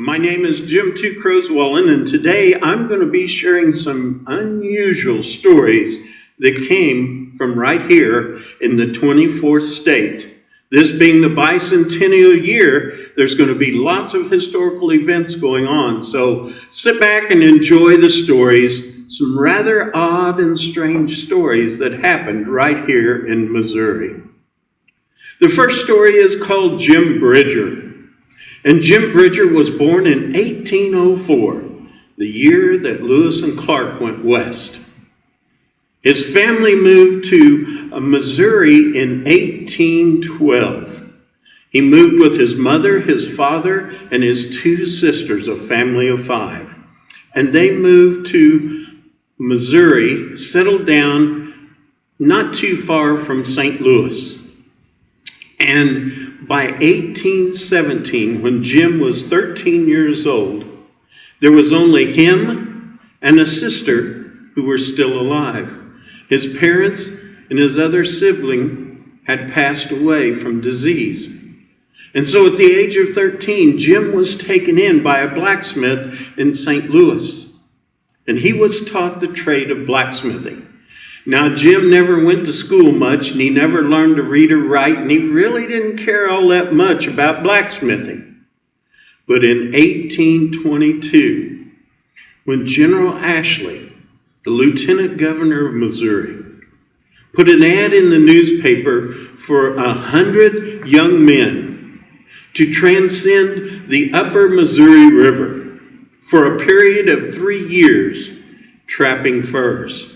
My name is Jim Two Crows Wallen, and today I'm going to be sharing some unusual stories that came from right here in the 24th state. This being the bicentennial year, there's going to be lots of historical events going on, so sit back and enjoy the stories, some rather odd and strange stories that happened right here in Missouri. The first story is called Jim Bridger. And Jim Bridger was born in 1804, the year that Lewis and Clark went west. His family moved to Missouri in 1812. He moved with his mother, his father, and his two sisters, a family of five. And they moved to Missouri, settled down not too far from St. Louis. And by 1817, when Jim was 13 years old, there was only him and a sister who were still alive. His parents and his other sibling had passed away from disease. And so at the age of 13, Jim was taken in by a blacksmith in St. Louis. And he was taught the trade of blacksmithing. Now, Jim never went to school much, and he never learned to read or write, and he really didn't care all that much about blacksmithing. But in 1822, when General Ashley, the lieutenant governor of Missouri, put an ad in the newspaper for 100 young men to transcend the upper Missouri River for a period of 3 years, trapping furs.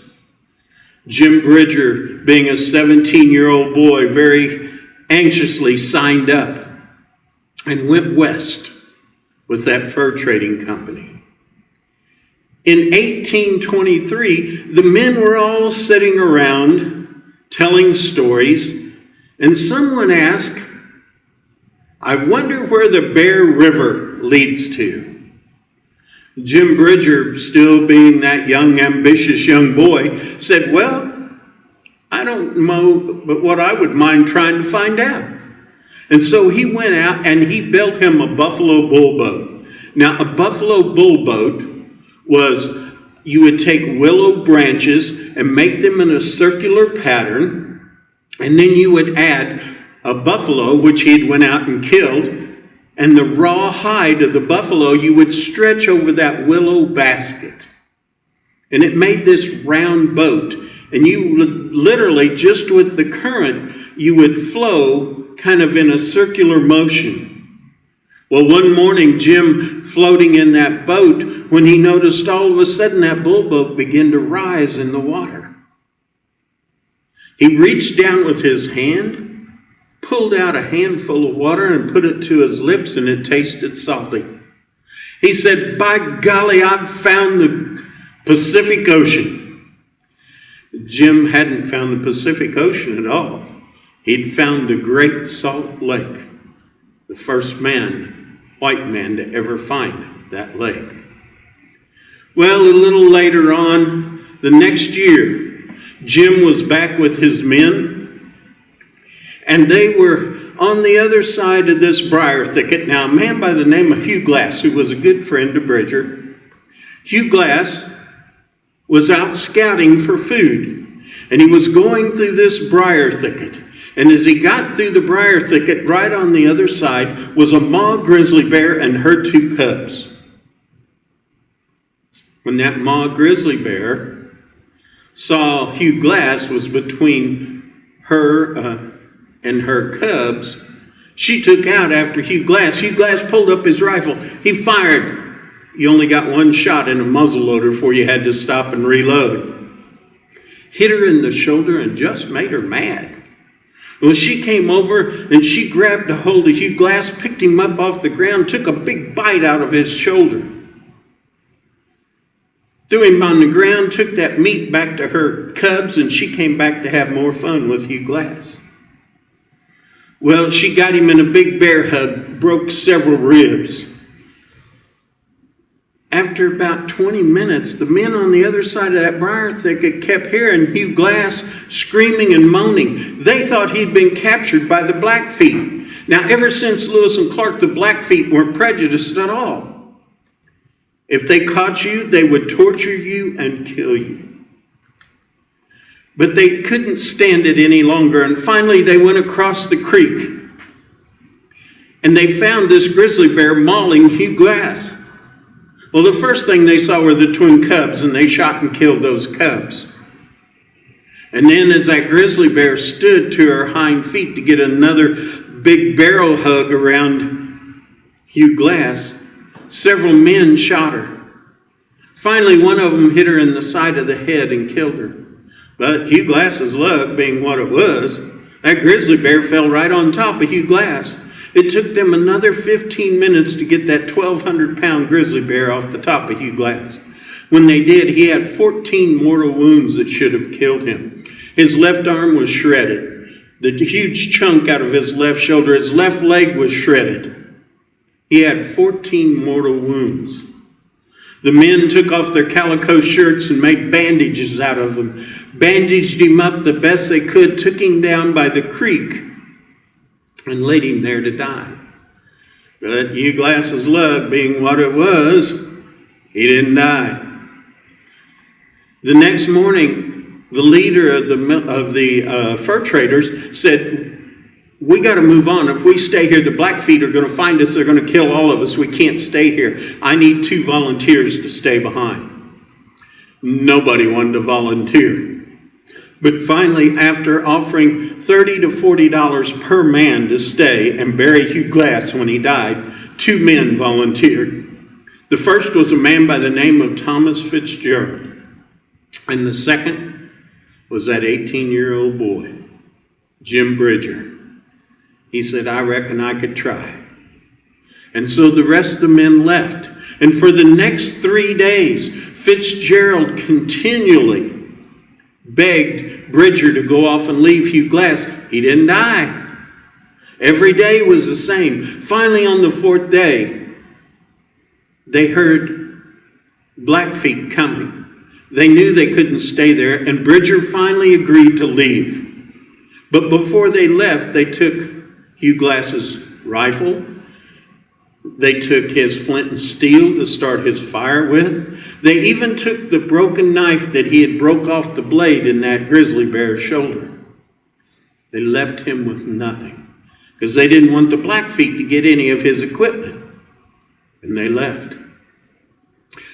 Jim Bridger, being a 17-year-old boy, very anxiously signed up and went west with that fur trading company. In 1823, the men were all sitting around telling stories, and someone asked, "I wonder where the Bear River leads to." Jim Bridger, still being that young, ambitious young boy, said, "Well, I don't know, but what I would mind trying to find out." And so he went out and he built him a buffalo bull boat. Now, a buffalo bull boat was, you would take willow branches and make them in a circular pattern, and then you would add a buffalo, which he'd went out and killed, and the raw hide of the buffalo you would stretch over that willow basket. And it made this round boat. And you would literally, just with the current, you would flow kind of in a circular motion. Well, one morning, Jim, floating in that boat, when he noticed all of a sudden that bull boat began to rise in the water. He reached down with his hand, pulled out a handful of water and put it to his lips, and it tasted salty. He said, "By golly, I've found the Pacific Ocean." Jim hadn't found the Pacific Ocean at all. He'd found the Great Salt Lake, the first white man to ever find that lake. Well, a little later on, the next year, Jim was back with his men, and they were on the other side of this briar thicket. Now, a man by the name of Hugh Glass, who was a good friend of Bridger, Hugh Glass was out scouting for food. And he was going through this briar thicket. And as he got through the briar thicket, right on the other side was a ma grizzly bear and her two cubs. When that ma grizzly bear saw Hugh Glass was between her and her cubs, she took out after Hugh Glass. Hugh Glass pulled up his rifle. He fired. You only got one shot in a muzzleloader before you had to stop and reload. Hit her in the shoulder and just made her mad. Well, she came over and she grabbed a hold of Hugh Glass, picked him up off the ground, took a big bite out of his shoulder. Threw him on the ground, took that meat back to her cubs, and she came back to have more fun with Hugh Glass. Well, she got him in a big bear hug, broke several ribs. After about 20 minutes, the men on the other side of that briar thicket kept hearing Hugh Glass screaming and moaning. They thought he'd been captured by the Blackfeet. Now, ever since Lewis and Clark, the Blackfeet weren't prejudiced at all. If they caught you, they would torture you and kill you. But they couldn't stand it any longer, and finally they went across the creek. And they found this grizzly bear mauling Hugh Glass. Well, the first thing they saw were the twin cubs, and they shot and killed those cubs. And then as that grizzly bear stood to her hind feet to get another big barrel hug around Hugh Glass, several men shot her. Finally, one of them hit her in the side of the head and killed her. But Hugh Glass's luck being what it was, that grizzly bear fell right on top of Hugh Glass. It took them another 15 minutes to get that 1,200-pound grizzly bear off the top of Hugh Glass. When they did, he had 14 mortal wounds that should have killed him. His left arm was shredded. The huge chunk out of his left shoulder, his left leg was shredded. He had 14 mortal wounds. The men took off their calico shirts and made bandages out of them, bandaged him up the best they could, took him down by the creek, and laid him there to die. But Hugh Glass's luck being what it was, he didn't die. The next morning, the leader of the fur traders said, "We got to move on. If we stay here, the Blackfeet are going to find us. They're going to kill all of us. We can't stay here. I need 2 volunteers to stay behind." Nobody wanted to volunteer. But finally, after offering $30 to $40 per man to stay and bury Hugh Glass when he died, 2 men volunteered. The first was a man by the name of Thomas Fitzgerald. And the second was that 18-year-old boy, Jim Bridger. He said, "I reckon I could try." And so the rest of the men left. And for the next 3 days, Fitzgerald continually begged Bridger to go off and leave Hugh Glass. He didn't die. Every day was the same. Finally, on the 4th day, they heard Blackfeet coming. They knew they couldn't stay there, and Bridger finally agreed to leave. But before they left, they took Hugh Glass's rifle. They took his flint and steel to start his fire with. They even took the broken knife that he had broke off the blade in that grizzly bear's shoulder. They left him with nothing because they didn't want the Blackfeet to get any of his equipment. And they left.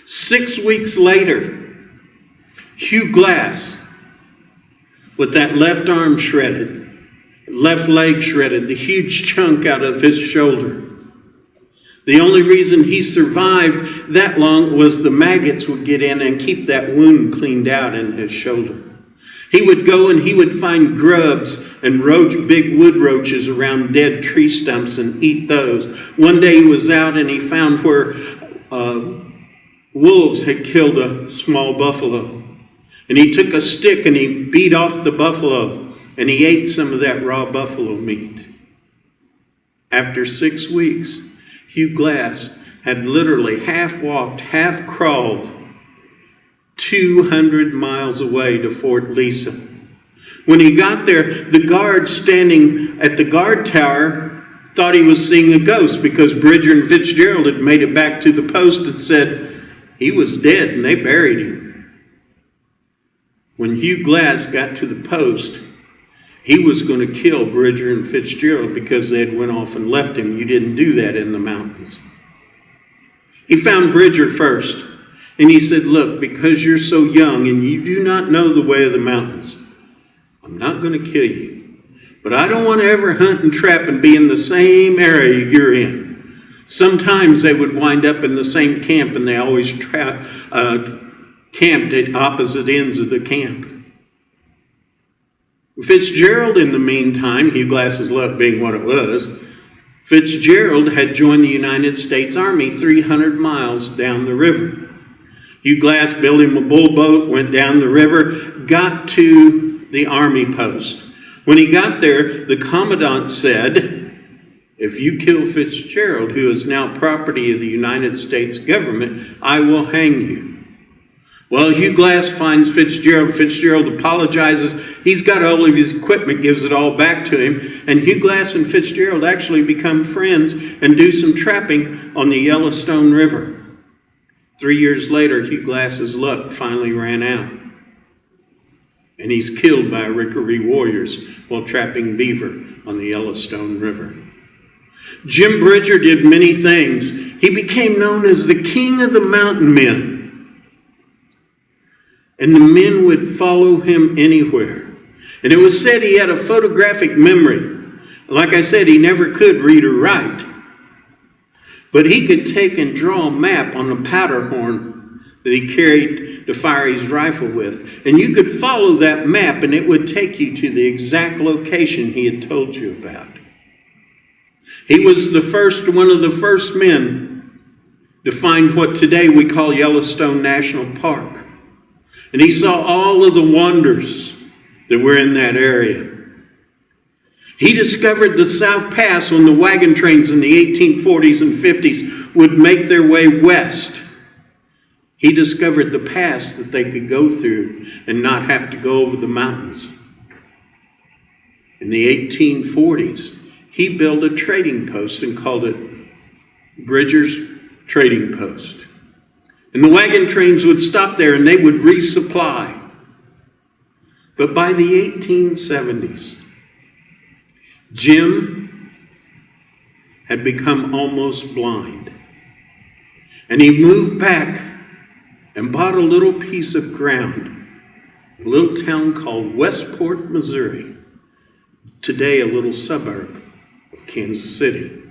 6 weeks later, Hugh Glass, with that left arm shredded, left leg shredded, the huge chunk out of his shoulder. The only reason he survived that long was the maggots would get in and keep that wound cleaned out in his shoulder. He would go and he would find grubs and big wood roaches around dead tree stumps and eat those. One day he was out and he found where wolves had killed a small buffalo. And he took a stick and he beat off the buffalo and he ate some of that raw buffalo meat. After 6 weeks, Hugh Glass had literally half walked, half crawled 200 miles away to Fort Lisa. When he got there, the guard standing at the guard tower thought he was seeing a ghost because Bridger and Fitzgerald had made it back to the post and said he was dead and they buried him. When Hugh Glass got to the post, he was going to kill Bridger and Fitzgerald because they had went off and left him. You didn't do that in the mountains. He found Bridger first, and he said, "Look, because you're so young and you do not know the way of the mountains, I'm not going to kill you. But I don't want to ever hunt and trap and be in the same area you're in." Sometimes they would wind up in the same camp, and they always camped at opposite ends of the camp. Fitzgerald, in the meantime, Hugh Glass's luck being what it was, Fitzgerald had joined the United States Army 300 miles down the river. Hugh Glass built him a bull boat, went down the river, got to the army post. When he got there, the commandant said, "If you kill Fitzgerald, who is now property of the United States government, I will hang you." Well, Hugh Glass finds Fitzgerald. Fitzgerald apologizes. He's got all of his equipment, gives it all back to him. And Hugh Glass and Fitzgerald actually become friends and do some trapping on the Yellowstone River. 3 years later, Hugh Glass's luck finally ran out, and he's killed by Rickery warriors while trapping beaver on the Yellowstone River. Jim Bridger did many things. He became known as the King of the Mountain Men, and the men would follow him anywhere. And it was said he had a photographic memory. Like I said, he never could read or write, but he could take and draw a map on a powder horn that he carried to fire his rifle with. And you could follow that map and it would take you to the exact location he had told you about. He was one of the first men to find what today we call Yellowstone National Park. And he saw all of the wonders that were in that area. He discovered the South Pass when the wagon trains in the 1840s and 50s would make their way west. He discovered the pass that they could go through and not have to go over the mountains. In the 1840s, he built a trading post and called it Bridger's Trading Post. And the wagon trains would stop there and they would resupply. But by the 1870s, Jim had become almost blind. And he moved back and bought a little piece of ground, a little town called Westport, Missouri, today a little suburb of Kansas City.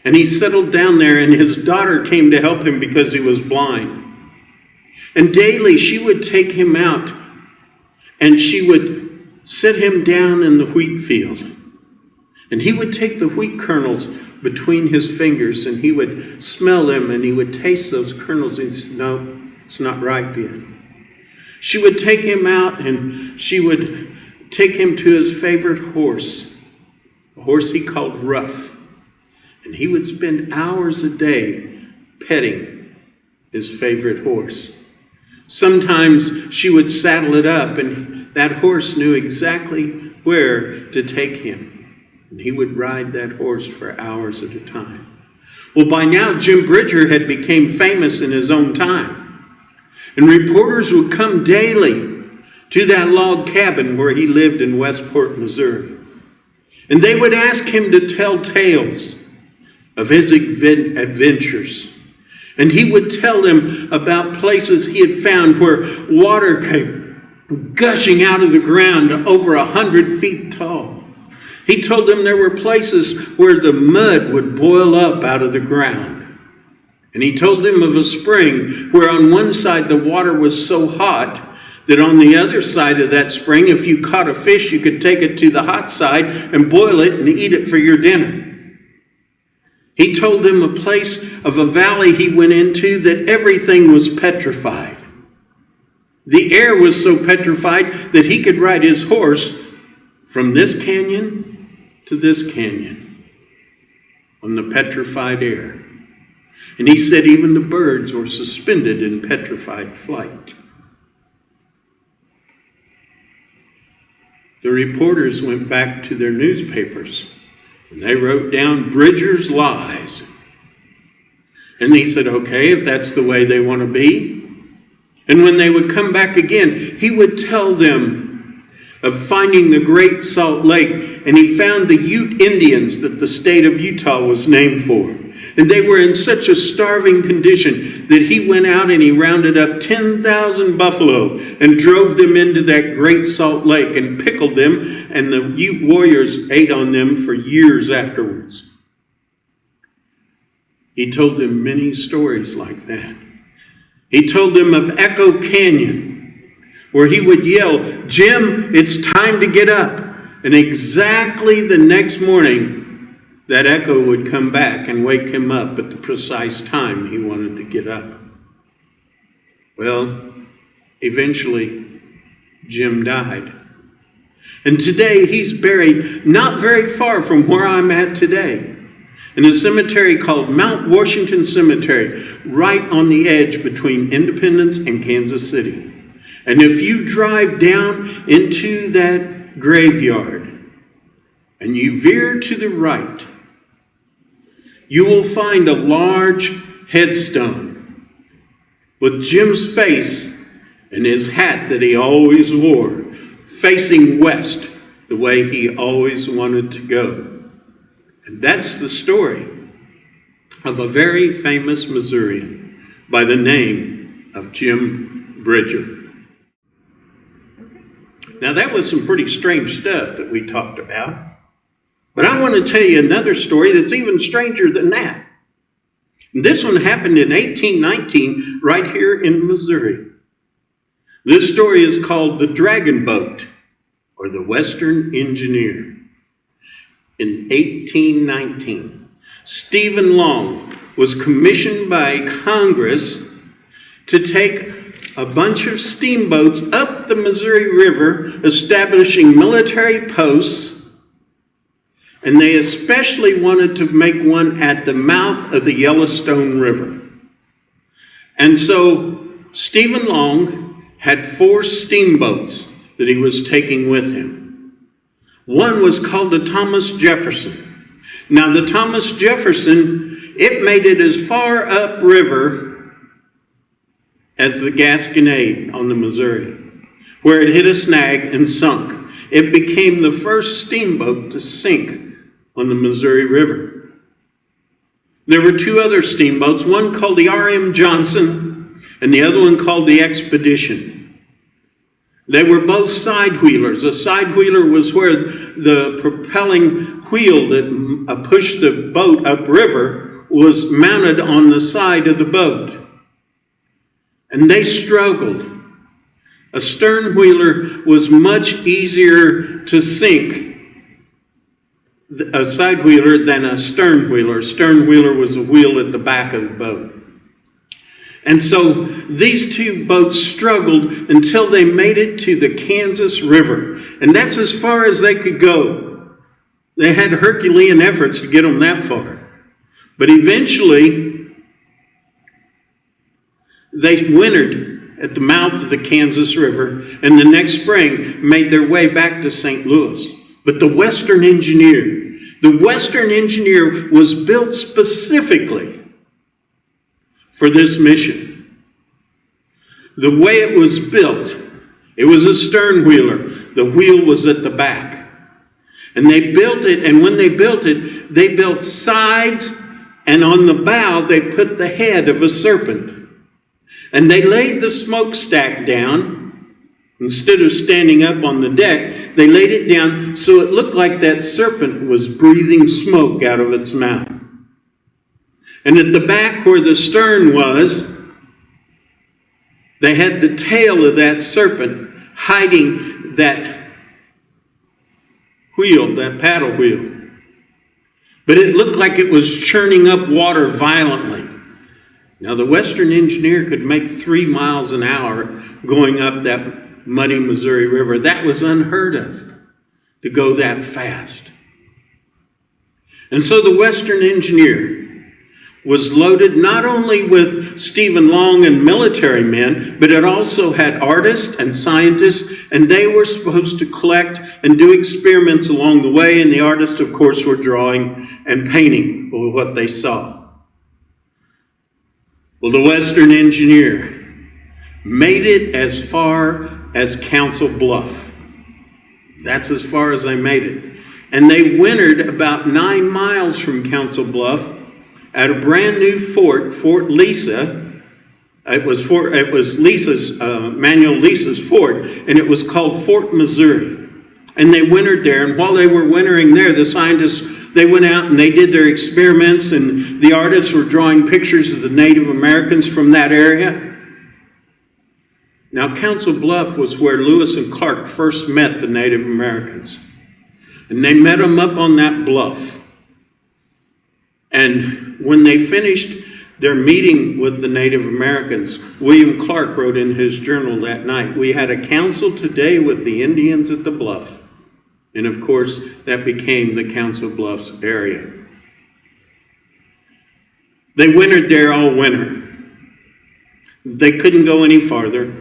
And he settled down there, and his daughter came to help him because he was blind. And daily she would take him out and she would sit him down in the wheat field. And he would take the wheat kernels between his fingers and he would smell them and he would taste those kernels and say, no, it's not ripe yet. She would take him out and she would take him to his favorite horse, a horse he called Rough. And he would spend hours a day petting his favorite horse. Sometimes she would saddle it up and that horse knew exactly where to take him. And he would ride that horse for hours at a time. Well, by now, Jim Bridger had become famous in his own time. And reporters would come daily to that log cabin where he lived in Westport, Missouri. And they would ask him to tell tales of his adventures. And he would tell them about places he had found where water came gushing out of the ground over 100 feet tall. He told them there were places where the mud would boil up out of the ground. And he told them of a spring where on one side the water was so hot that on the other side of that spring, if you caught a fish, you could take it to the hot side and boil it and eat it for your dinner. He told them a place of a valley he went into that everything was petrified. The air was so petrified that he could ride his horse from this canyon to this canyon on the petrified air. And he said even the birds were suspended in petrified flight. The reporters went back to their newspapers and they wrote down Bridger's lies. And he said, okay, if that's the way they want to be. And when they would come back again, he would tell them of finding the Great Salt Lake, and he found the Ute Indians that the state of Utah was named for. And they were in such a starving condition that he went out and he rounded up 10,000 buffalo and drove them into that Great Salt Lake and pickled them, and the Ute warriors ate on them for years afterwards. He told them many stories like that. He told them of Echo Canyon, where he would yell, Jim, it's time to get up. And exactly the next morning, that echo would come back and wake him up at the precise time he wanted to get up. Well, eventually, Jim died. And today he's buried not very far from where I'm at today, in a cemetery called Mount Washington Cemetery, right on the edge between Independence and Kansas City. And if you drive down into that graveyard and you veer to the right, you will find a large headstone with Jim's face and his hat that he always wore, facing west, the way he always wanted to go. And that's the story of a very famous Missourian by the name of Jim Bridger. Now that was some pretty strange stuff that we talked about, but I want to tell you another story that's even stranger than that. And this one happened in 1819 right here in Missouri. This story is called The Dragon Boat, or the Western Engineer. In 1819, Stephen Long was commissioned by Congress to take a bunch of steamboats up the Missouri River, establishing military posts, and they especially wanted to make one at the mouth of the Yellowstone River. And so Stephen Long had 4 steamboats that he was taking with him. One was called the Thomas Jefferson. Now the Thomas Jefferson, it made it as far upriver as the Gasconade on the Missouri, where it hit a snag and sunk. It became the first steamboat to sink on the Missouri River. There were 2 other steamboats, one called the R.M. Johnson and the other one called the Expedition. They were both side wheelers. A side wheeler was where the propelling wheel that pushed the boat upriver was mounted on the side of the boat. And they struggled. A stern wheeler was much easier to sink, a side wheeler, than a stern wheeler. A stern wheeler was a wheel at the back of the boat. And so these 2 boats struggled until they made it to the Kansas River. And that's as far as they could go. They had Herculean efforts to get them that far. But eventually, they wintered at the mouth of the Kansas River, and the next spring made their way back to St. Louis. But the Western Engineer was built specifically for this mission. The way it was built, it was a stern wheeler. The wheel was at the back. And they built it, and when they built it, they built sides, and on the bow they put the head of a serpent. And they laid the smokestack down. Instead of standing up on the deck, they laid it down so it looked like that serpent was breathing smoke out of its mouth. And at the back where the stern was, they had the tail of that serpent hiding that wheel, that paddle wheel. But it looked like it was churning up water violently. Now, the Western Engineer could make 3 miles an hour going up that muddy Missouri River. That was unheard of, to go that fast. And so the Western Engineer was loaded not only with Stephen Long and military men, but it also had artists and scientists, and they were supposed to collect and do experiments along the way, and the artists, of course, were drawing and painting of what they saw. Well, the Western Engineer made it as far as Council Bluff. That's as far as they made it. And they wintered about 9 miles from Council Bluff at a brand new fort, Fort Lisa. It was Lisa's, Manuel Lisa's fort, and it was called Fort Missouri. And they wintered there, and while they were wintering there, the scientists, they went out and they did their experiments, and the artists were drawing pictures of the Native Americans from that area. Now, Council Bluff was where Lewis and Clark first met the Native Americans. And they met them up on that bluff. And when they finished their meeting with the Native Americans, William Clark wrote in his journal that night, "We had a council today with the Indians at the bluff." And of course, that became the Council Bluffs area. They wintered there all winter. They couldn't go any farther.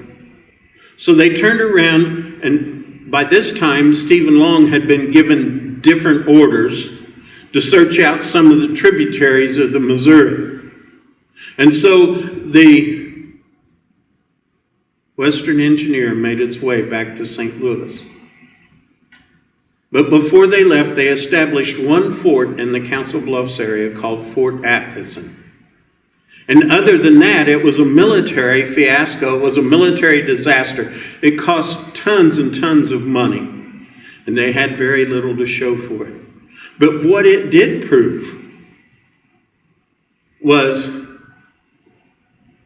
So they turned around, and by this time, Stephen Long had been given different orders to search out some of the tributaries of the Missouri. And so the Western Engineer made its way back to St. Louis. But before they left, they established one fort in the Council Bluffs area called Fort Atkinson. And other than that, it was a military fiasco. It was a military disaster. It cost tons and tons of money, and they had very little to show for it. But what it did prove was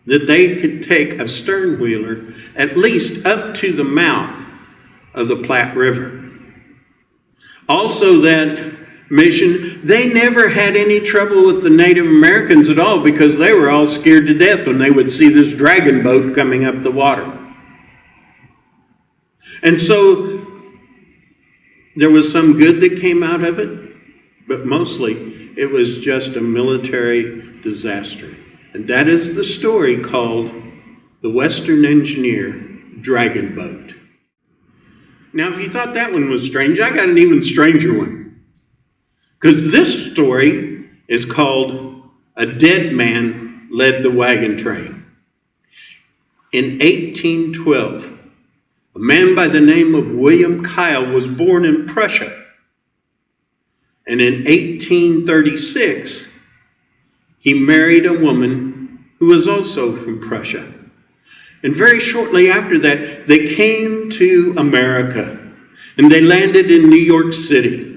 that they could take a sternwheeler at least up to the mouth of the Platte River. Also, that mission, they never had any trouble with the Native Americans at all, because they were all scared to death when they would see this dragon boat coming up the water. And so there was some good that came out of it, but mostly it was just a military disaster. And that is the story called The Western Engineer Dragon Boat. Now, if you thought that one was strange, I got an even stranger one. Because this story is called A Dead Man Led the Wagon Train. In 1812, a man by the name of William Kyle was born in Prussia. And in 1836, he married a woman who was also from Prussia. And very shortly after that, they came to America, and they landed in New York City.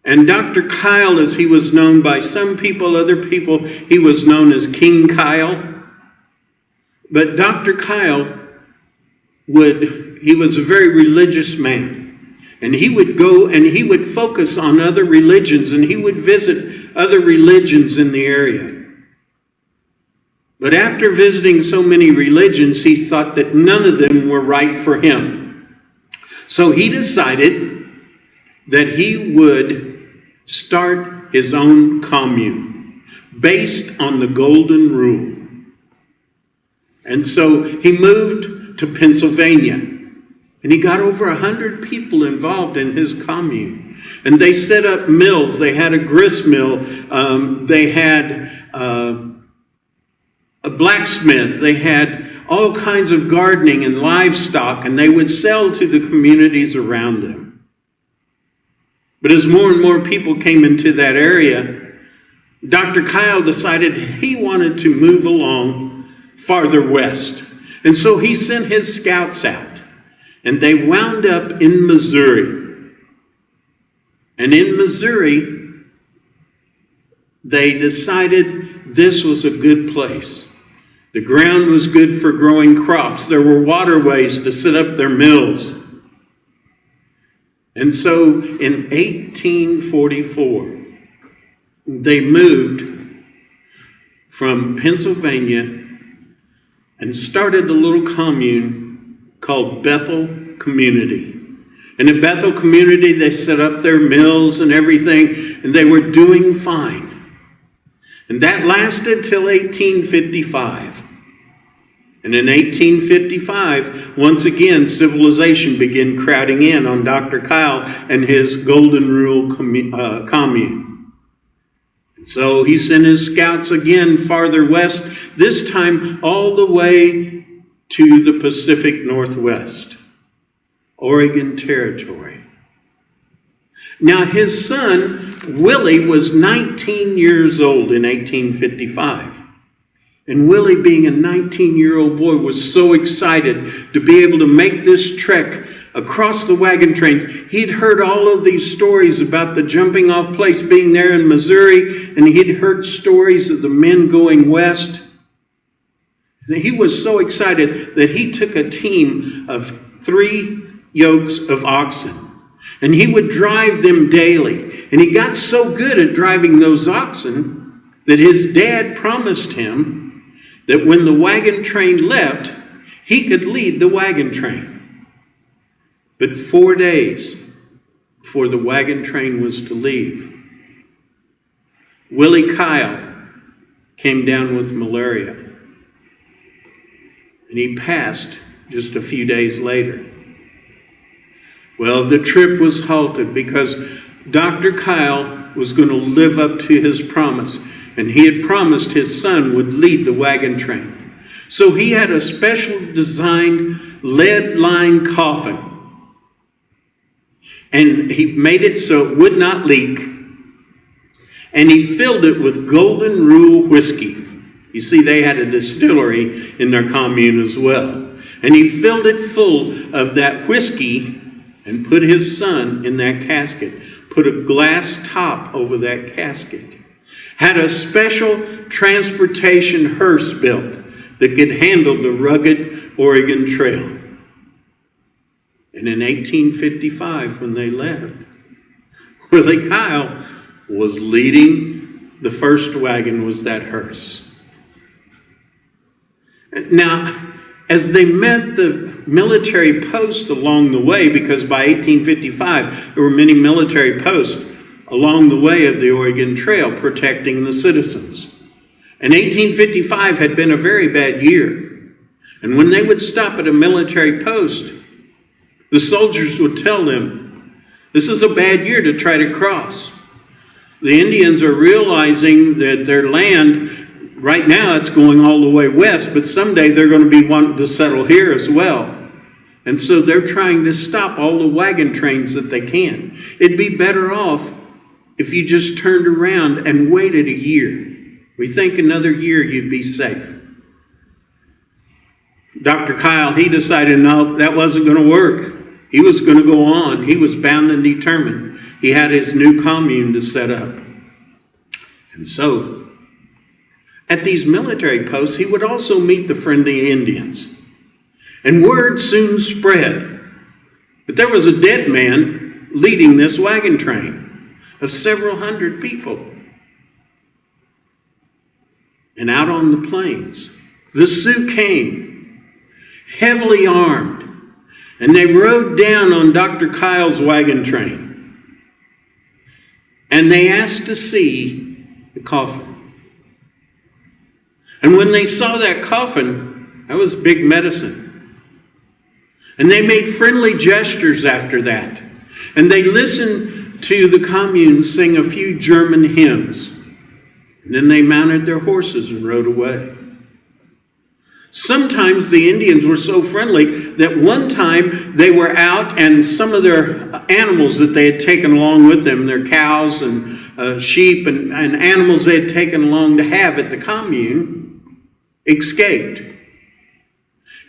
And Dr. Kyle, as he was known by some people, other people, he was known as King Kyle. But Dr. Kyle he was a very religious man. And he would go and he would focus on other religions, and he would visit other religions in the area. But after visiting so many religions, he thought that none of them were right for him. So he decided that he would start his own commune based on the Golden Rule. And so he moved to Pennsylvania, and he got over 100 people involved in his commune. And they set up mills. They had a grist mill. They had a blacksmith. They had all kinds of gardening and livestock, and they would sell to the communities around them. But as more and more people came into that area, Dr. Kyle decided he wanted to move along farther west. And so he sent his scouts out, and they wound up in Missouri. And in Missouri, they decided this was a good place. The ground was good for growing crops. There were waterways to set up their mills. And so in 1844, they moved from Pennsylvania and started a little commune called Bethel Community. And in Bethel Community, they set up their mills and everything, and they were doing fine. And that lasted till 1855. And in 1855, once again, civilization began crowding in on Dr. Kyle and his Golden Rule commune. And so he sent his scouts again farther west, this time all the way to the Pacific Northwest, Oregon Territory. Now, his son, Willie, was 19 years old in 1855. And Willie, being a 19-year-old boy, was so excited to be able to make this trek across the wagon trains. He'd heard all of these stories about the jumping off place being there in Missouri, and he'd heard stories of the men going west. He was so excited that he took a team of 3 yokes of oxen. And he would drive them daily. And he got so good at driving those oxen that his dad promised him that when the wagon train left, he could lead the wagon train. But 4 days before the wagon train was to leave, Willie Kyle came down with malaria. And he passed just a few days later. Well, the trip was halted because Dr. Kyle was going to live up to his promise. And he had promised his son would lead the wagon train. So he had a special designed lead-lined coffin. And he made it so it would not leak. And he filled it with Golden Rule whiskey. You see, they had a distillery in their commune as well. And he filled it full of that whiskey and put his son in that casket. Put a glass top over that casket. Had a special transportation hearse built that could handle the rugged Oregon Trail. And in 1855, when they left, Willie Kyle was leading the first wagon, was that hearse. Now, as they met the military posts along the way, because by 1855 there were many military posts along the way of the Oregon Trail protecting the citizens. And 1855 had been a very bad year. And when they would stop at a military post, the soldiers would tell them, this is a bad year to try to cross. The Indians are realizing that their land, right now it's going all the way west, but someday they're going to be wanting to settle here as well. And so they're trying to stop all the wagon trains that they can. It'd be better off if you just turned around and waited a year. We think another year you'd be safe. Dr. Kyle, he decided no, that wasn't going to work. He was going to go on. He was bound and determined. He had his new commune to set up. And so, at these military posts, he would also meet the friendly Indians. And word soon spread that there was a dead man leading this wagon train of several hundred people. And out on the plains, the Sioux came, heavily armed, and they rode down on Dr. Kyle's wagon train. And they asked to see the coffin. And when they saw that coffin, that was big medicine. And they made friendly gestures after that. And they listened to the commune sing a few German hymns. And then they mounted their horses and rode away. Sometimes the Indians were so friendly that one time they were out and some of their animals that they had taken along with them, their cows and sheep and animals they had taken along to have at the commune, escaped.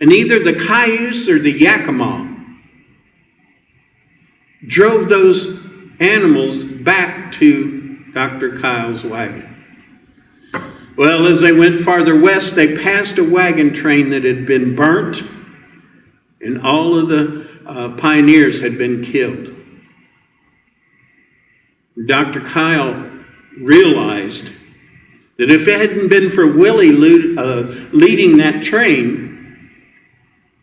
And either the Cayuse or the Yakima drove those animals back to Dr. Kyle's wagon. Well, as they went farther west, they passed a wagon train that had been burnt, and all of the pioneers had been killed. Dr. Kyle realized that if it hadn't been for Willie leading that train,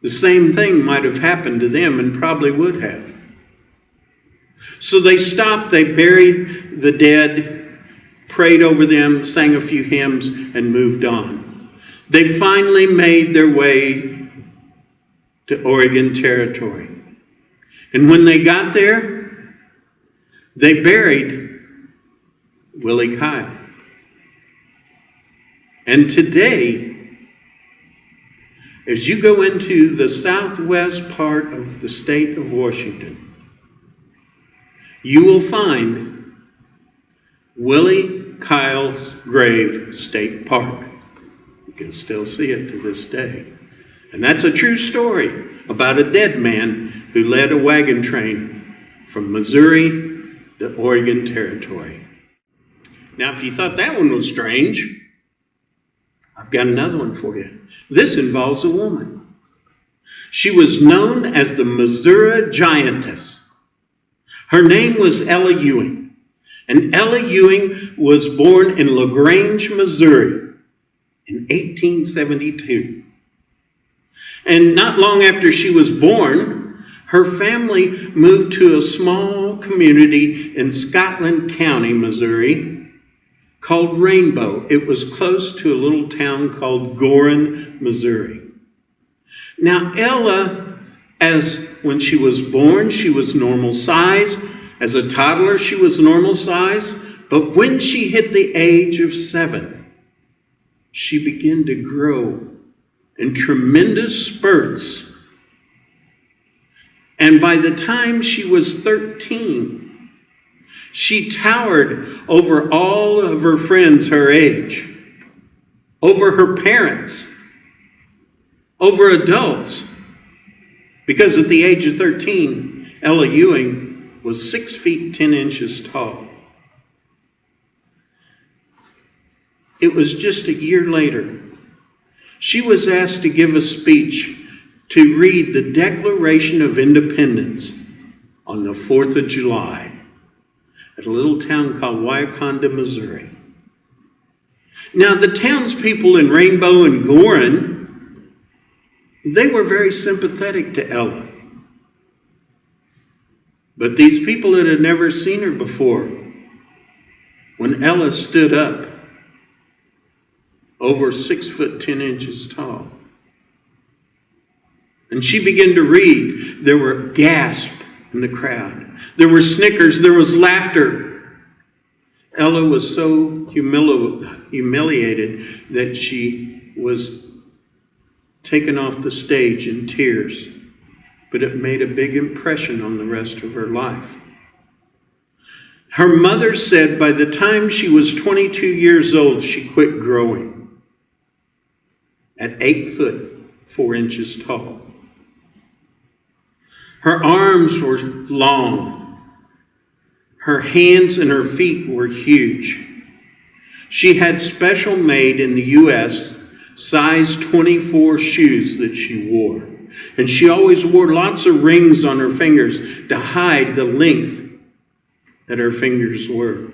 the same thing might have happened to them and probably would have. So they stopped, they buried the dead, prayed over them, sang a few hymns, and moved on. They finally made their way to Oregon Territory. And when they got there, they buried Willie Kyle. And today, as you go into the southwest part of the state of Washington, you will find Willie Kyle's Grave State Park. You can still see it to this day. And that's a true story about a dead man who led a wagon train from Missouri to Oregon Territory. Now, if you thought that one was strange, I've got another one for you. This involves a woman. She was known as the Missouri Giantess. Her name was Ella Ewing. And Ella Ewing was born in LaGrange, Missouri in 1872. And not long after she was born, her family moved to a small community in Scotland County, Missouri, called Rainbow. It was close to a little town called Gorin, Missouri. Now, Ella, when she was born, she was normal size. As a toddler, she was normal size, but when she hit the age of 7, she began to grow in tremendous spurts. And by the time she was 13, she towered over all of her friends her age, over her parents, over adults. Because at the age of 13, Ella Ewing was 6 feet 10 inches tall. It was just a year later, she was asked to give a speech to read the Declaration of Independence on the 4th of July at a little town called Wauconda, Missouri. Now, the townspeople in Rainbow and Gorin, they were very sympathetic to Ella. But these people that had never seen her before, when Ella stood up, over 6 foot 10 inches tall, and she began to read, there were gasps in the crowd. There were snickers. There was laughter. Ella was so humiliated that she was taken off the stage in tears. But it made a big impression on the rest of her life. Her mother said by the time she was 22 years old, she quit growing at 8 foot 4 inches tall. Her arms were long. Her hands and her feet were huge. She had special made in the U.S. size 24 shoes that she wore. And she always wore lots of rings on her fingers to hide the length that her fingers were.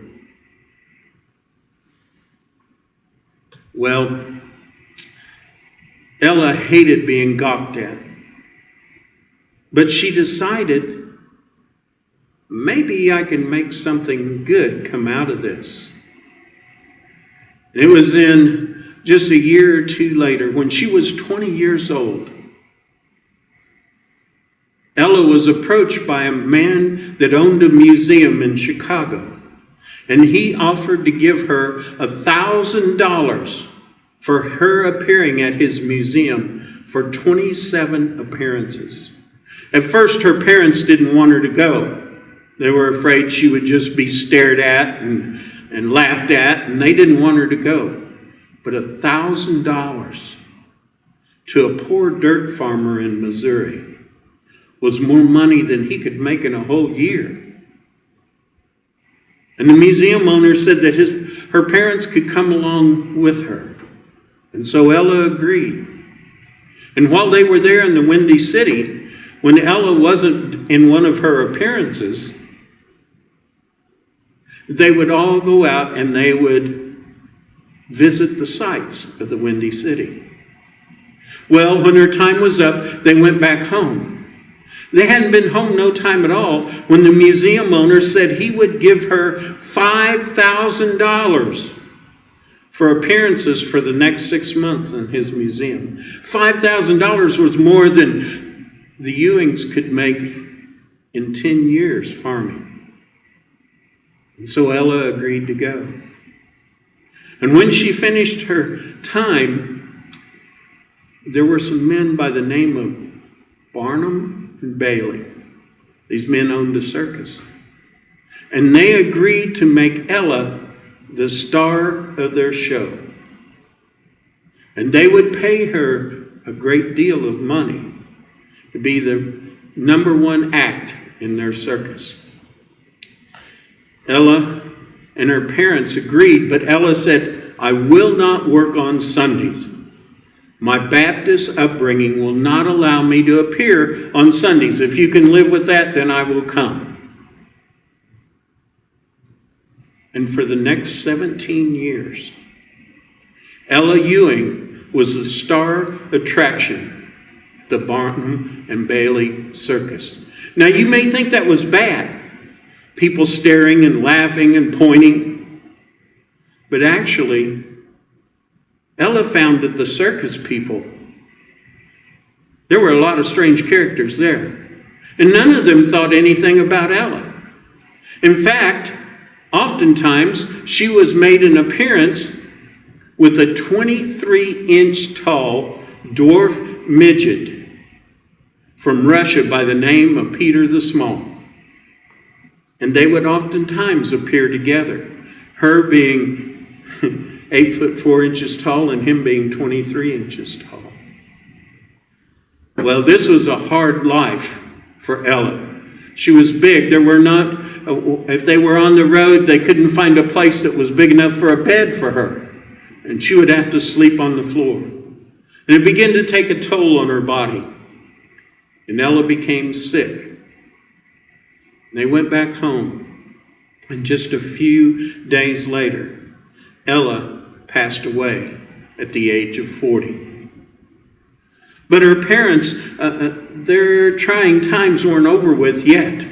Well, Ella hated being gawked at. But she decided, maybe I can make something good come out of this. It was in just a year or two later, when she was 20 years old, Ella was approached by a man that owned a museum in Chicago, and he offered to give her $1,000 for her appearing at his museum for 27 appearances. At first, her parents didn't want her to go. They were afraid she would just be stared at and laughed at, and they didn't want her to go. But $1,000 to a poor dirt farmer in Missouri was more money than he could make in a whole year. And the museum owner said that her parents could come along with her. And so Ella agreed. And while they were there in the Windy City, when Ella wasn't in one of her appearances, they would all go out and they would visit the sights of the Windy City. Well, when her time was up, they went back home. They hadn't been home no time at all when the museum owner said he would give her $5,000 for appearances for the next 6 months in his museum. $5,000 was more than the Ewings could make in 10 years farming. And so Ella agreed to go. And when she finished her time, there were some men by the name of Barnum and Bailey. These men owned a circus. And they agreed to make Ella the star of their show. And they would pay her a great deal of money to be the number one act in their circus. Ella and her parents agreed, but Ella said, I will not work on Sundays. My Baptist upbringing will not allow me to appear on Sundays. If you can live with that, then I will come. And for the next 17 years, Ella Ewing was the star attraction at the Barnum and Bailey Circus. Now, you may think that was bad. People staring and laughing and pointing. But actually, Ella found that the circus people, there were a lot of strange characters there. And none of them thought anything about Ella. In fact, oftentimes she was made an appearance with a 23-inch tall dwarf midget from Russia by the name of Peter the Small. And they would oftentimes appear together, her being 8 foot 4 inches tall and him being 23 inches tall. Well, this was a hard life for Ella. She was big. There were not, if they were on the road, they couldn't find a place that was big enough for a bed for her. And she would have to sleep on the floor. And it began to take a toll on her body. And Ella became sick. And they went back home. And just a few days later, Ella passed away at the age of 40. But her parents, their trying times weren't over with yet,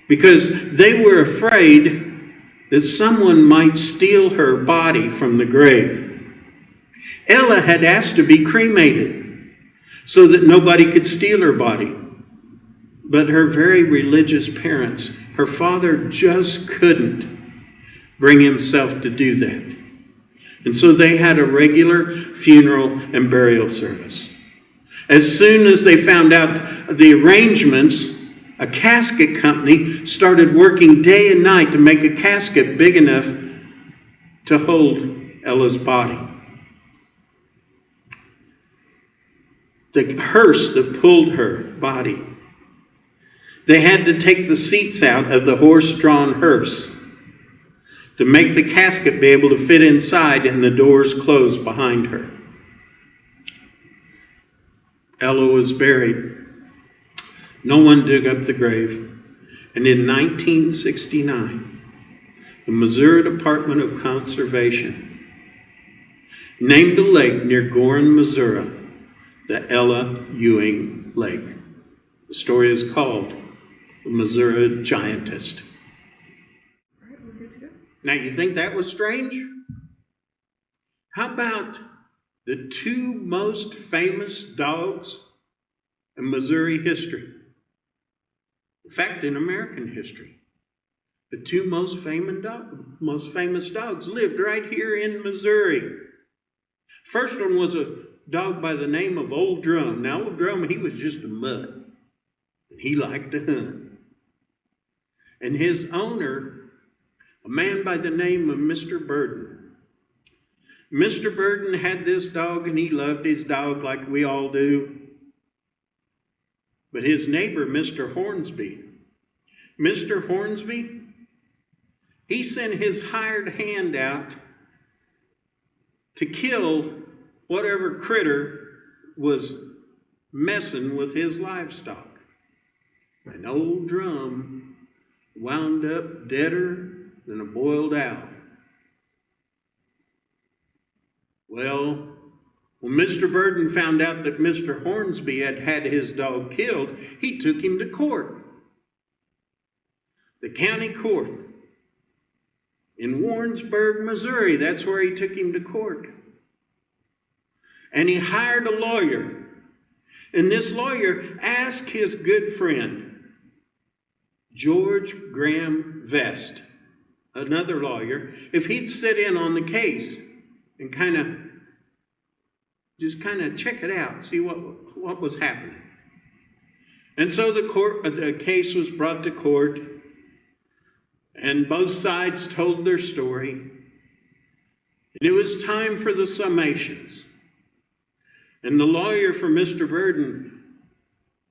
because they were afraid that someone might steal her body from the grave. Ella had asked to be cremated so that nobody could steal her body. But her very religious parents, her father just couldn't bring himself to do that. And so they had a regular funeral and burial service. As soon as they found out the arrangements, a casket company started working day and night to make a casket big enough to hold Ella's body. The hearse that pulled her body, they had to take the seats out of the horse-drawn hearse to make the casket be able to fit inside and the doors closed behind her. Ella was buried. No one dug up the grave. And in 1969, the Missouri Department of Conservation named a lake near Gorham, Missouri, the Ella Ewing Lake. The story is called The Missouri Giantess. All right, we're good to go. Now, you think that was strange? How about the two most famous dogs in Missouri history? In fact, in American history. The two most famous dogs lived right here in Missouri. First one was a dog by the name of Old Drum. Now, Old Drum, he was just a mutt. He liked to hunt. And his owner, a man by the name of Mr. Burden. Mr. Burden had this dog, and he loved his dog like we all do. But his neighbor, Mr. Hornsby, he sent his hired hand out to kill whatever critter was messing with his livestock. And Old Drum wound up deader than a boiled owl. Well, when Mr. Burden found out that Mr. Hornsby had had his dog killed, he took him to court. The county court in Warrensburg, Missouri. That's where he took him to court. And he hired a lawyer. And this lawyer asked his good friend, George Graham Vest, another lawyer, if he'd sit in on the case and kind of check it out, see what was happening. And so the case was brought to court, and both sides told their story. And it was time for the summations. And the lawyer for Mr. Burden,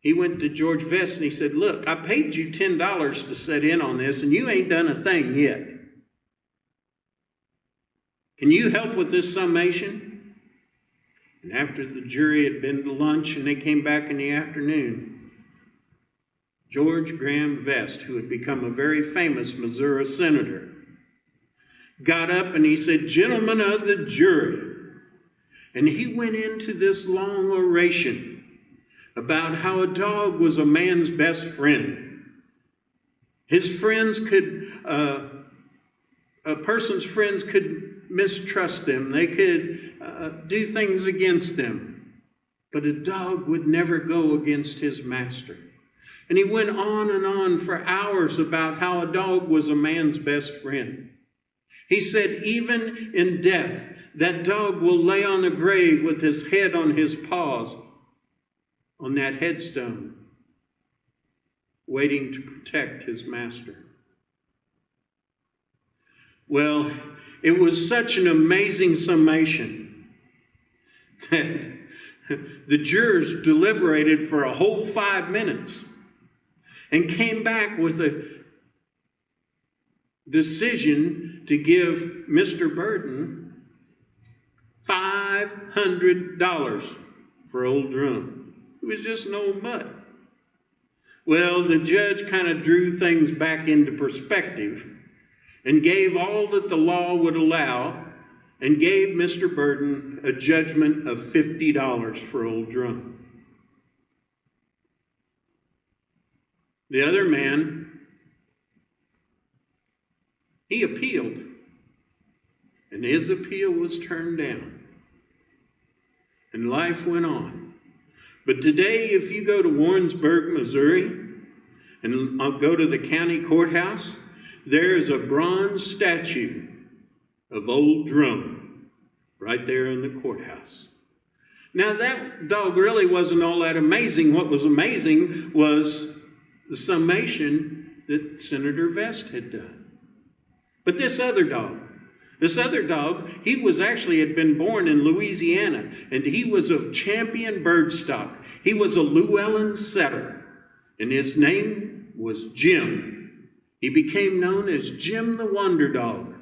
he went to George Vest and he said, "Look, I paid you $10 to sit in on this, and you ain't done a thing yet. Can you help with this summation?" And after the jury had been to lunch and they came back in the afternoon, George Graham Vest, who had become a very famous Missouri senator, got up and he said, "Gentlemen of the jury," and he went into this long oration about how a dog was a man's best friend. His friends could, a person's friends could mistrust them. They could do things against them. But a dog would never go against his master. And he went on and on for hours about how a dog was a man's best friend. He said, even in death, that dog will lay on the grave with his head on his paws on that headstone, waiting to protect his master. Well, it was such an amazing summation that the jurors deliberated for a whole 5 minutes and came back with a decision to give Mr. Burton $500 for Old Drum. It was just an old mutt. Well, the judge kind of drew things back into perspective and gave all that the law would allow and gave Mr. Burton a judgment of $50 for Old Drum. The other man, he appealed, and his appeal was turned down, and life went on. But today, if you go to Warrensburg, Missouri, and I'll go to the county courthouse, there is a bronze statue of Old Drum right there in the courthouse. Now, that dog really wasn't all that amazing. What was amazing was the summation that Senator Vest had done. But this other dog, he was actually had been born in Louisiana, and he was of champion bird stock. He was a Llewellyn setter, and his name was Jim. He became known as Jim the Wonder Dog.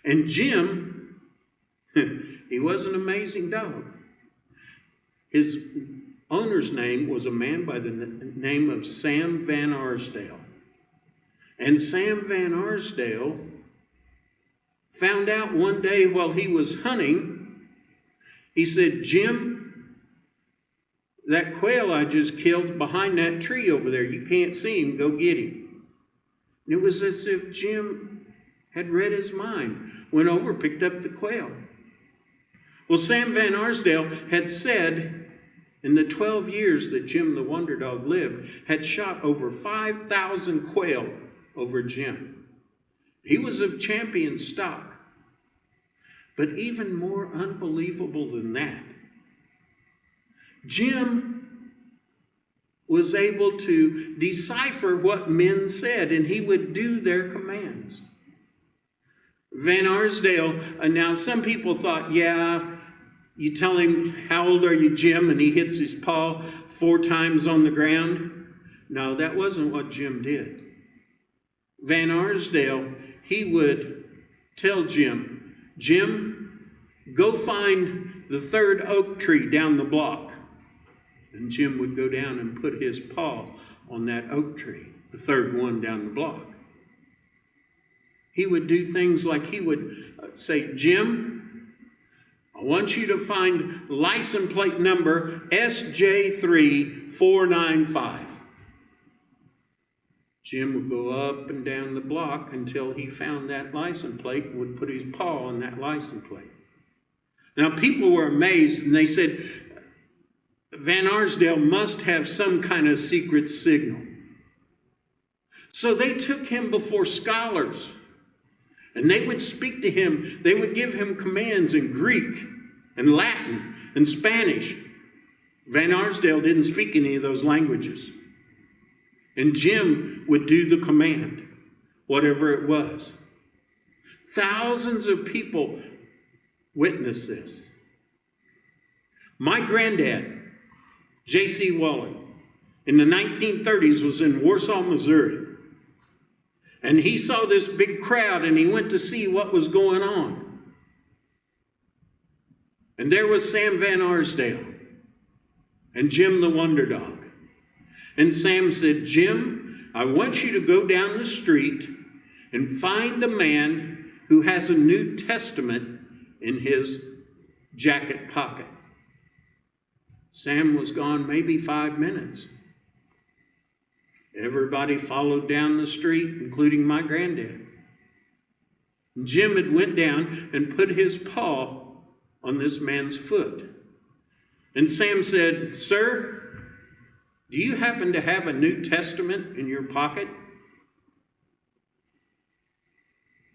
And Jim, he was an amazing dog. His owner's name was a man by the name of Sam Van Arsdale. And Sam Van Arsdale found out one day while he was hunting, he said, Jim, that quail I just killed's behind that tree over there. You can't see him. Go get him. And it was as if Jim had read his mind, went over, picked up the quail. Well, Sam Van Arsdale had said in the 12 years that Jim the Wonder Dog lived, had shot over 5,000 quail over Jim. He was of champion stock. But even more unbelievable than that, Jim was able to decipher what men said, and he would do their commands. Van Arsdale, now some people thought, yeah, you tell him, how old are you, Jim? And he hits his paw 4 times on the ground. No, that wasn't what Jim did. Van Arsdale, he would tell Jim, Jim, go find the 3rd oak tree down the block. And Jim would go down and put his paw on that oak tree, the 3rd one down the block. He would do things like he would say, Jim, I want you to find license plate number SJ3495. Jim would go up and down the block until he found that license plate and would put his paw on that license plate. Now, people were amazed, and they said, Van Arsdale must have some kind of secret signal. So they took him before scholars, and they would speak to him. They would give him commands in Greek and Latin and Spanish. Van Arsdale didn't speak any of those languages. And Jim would do the command, whatever it was. Thousands of people witnessed this. My granddad, J.C. Wallen, in the 1930s was in Warsaw, Missouri. And he saw this big crowd, and he went to see what was going on. And there was Sam Van Arsdale and Jim the Wonder Dog. And Sam said, Jim, I want you to go down the street and find a man who has a New Testament in his jacket pocket. Sam was gone maybe 5 minutes. Everybody followed down the street, including my granddad. Jim had went down and put his paw on this man's foot. And Sam said, Sir, do you happen to have a New Testament in your pocket?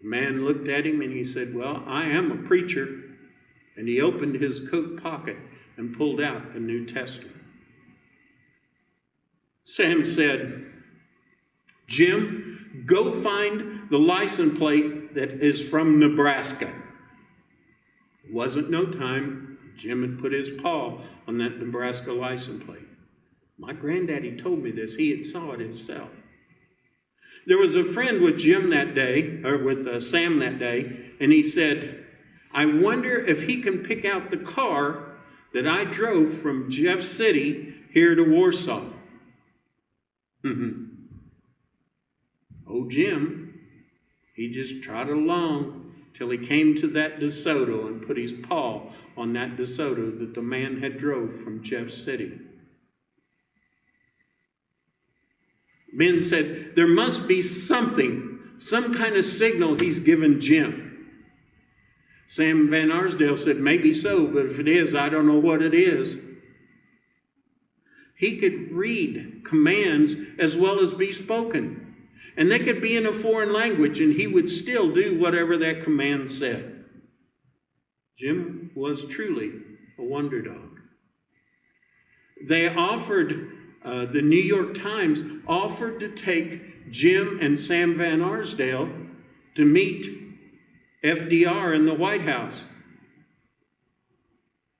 The man looked at him and he said, "Well, I am a preacher." And he opened his coat pocket and pulled out the New Testament. Sam said, "Jim, go find the license plate that is from Nebraska." It wasn't no time. Jim had put his paw on that Nebraska license plate. My granddaddy told me this. He had saw it himself. There was a friend with Jim that day, or with Sam that day, and he said, "I wonder if he can pick out the car that I drove from Jeff City here to Warsaw." Oh, Jim, he just trotted along till he came to that DeSoto and put his paw on that DeSoto that the man had drove from Jeff City. Ben said, "There must be something, some kind of signal he's given Jim." Sam Van Arsdale said, "Maybe so, but if it is, I don't know what it is." He could read commands as well as be spoken. And they could be in a foreign language, and he would still do whatever that command said. Jim was truly a wonder dog. They offered, the New York Times offered to take Jim and Sam Van Arsdale to meet FDR in the White House.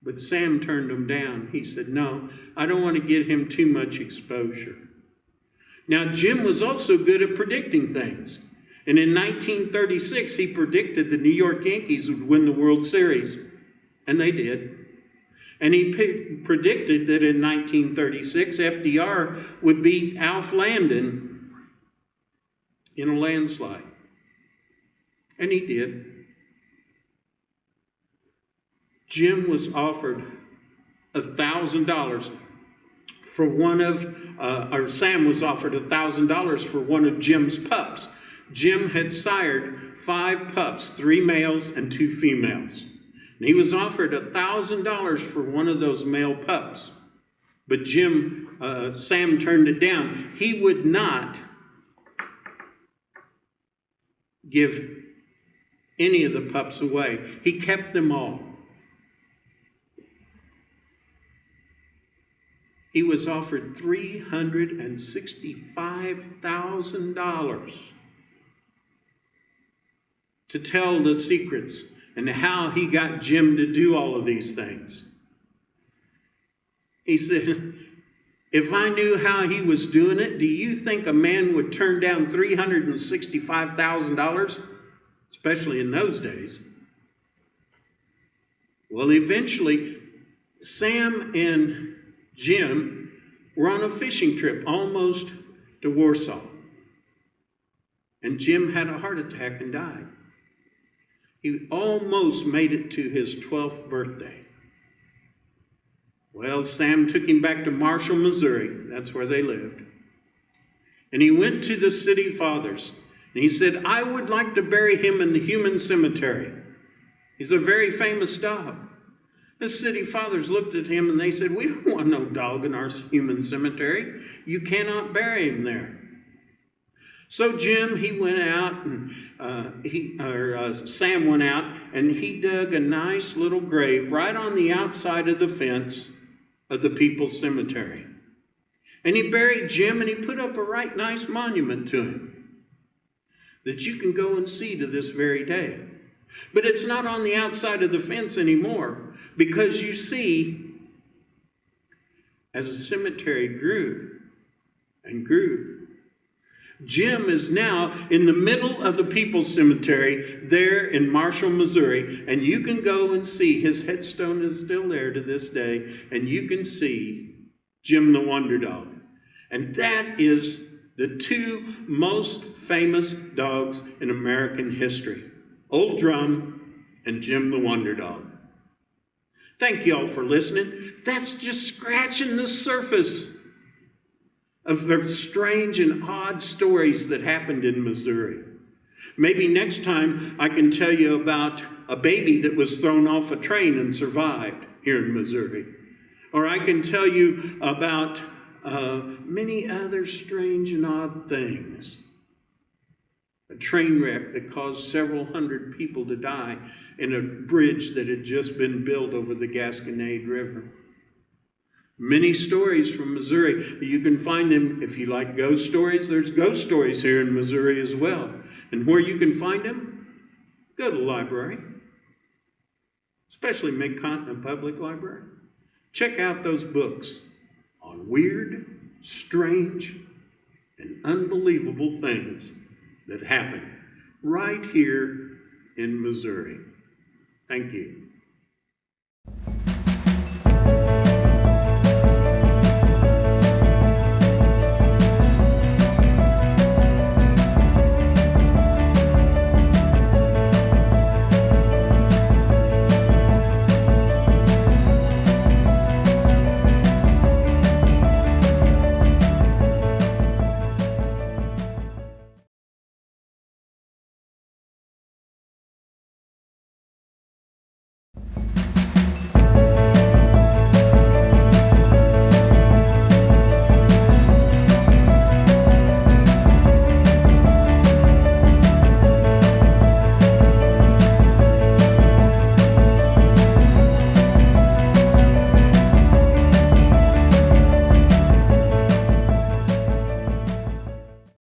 But Sam turned them down. He said, "No, I don't want to get him too much exposure." Now, Jim was also good at predicting things. And in 1936, he predicted the New York Yankees would win the World Series. And they did. And he predicted that in 1936, FDR would beat Alf Landon in a landslide. And he did. Jim was offered $1,000 for one of, or Sam was offered $1,000 for one of Jim's pups. Jim had sired 5 pups, 3 males and 2 females. And he was offered $1,000 for one of those male pups. But Sam turned it down. He would not give any of the pups away. He kept them all. He was offered $365,000 to tell the secrets and how he got Jim to do all of these things. He said, "If I knew how he was doing it, do you think a man would turn down $365,000? Especially in those days." Well, eventually, Sam and Jim were on a fishing trip almost to Warsaw. And Jim had a heart attack and died. He almost made it to his 12th birthday. Well, Sam took him back to Marshall, Missouri. That's where they lived. And he went to the city fathers. And he said, "I would like to bury him in the human cemetery. He's a very famous dog." The city fathers looked at him and they said, "We don't want no dog in our human cemetery. You cannot bury him there." So Jim, he went out, and Sam went out, and he dug a nice little grave right on the outside of the fence of the people's cemetery. And he buried Jim, and he put up a right nice monument to him that you can go and see to this very day. But it's not on the outside of the fence anymore, because you see, as the cemetery grew and grew, Jim is now in the middle of the people's cemetery there in Marshall, Missouri, and you can go and see his headstone is still there to this day, and you can see Jim the Wonder Dog. And that is the 2 most famous dogs in American history. Old Drum and Jim the Wonder Dog. Thank you all for listening. That's just scratching the surface of the strange and odd stories that happened in Missouri. Maybe next time I can tell you about a baby that was thrown off a train and survived here in Missouri. Or I can tell you about many other strange and odd things. But a train wreck that caused several hundred people to die, and a bridge that had just been built over the Gasconade River. Many stories from Missouri. You can find them if you like ghost stories. There's ghost stories here in Missouri as well. And where you can find them, go to the library, especially Mid-Continent Public Library. Check out those books on weird, strange, and unbelievable things that happen right here in Missouri. Thank you.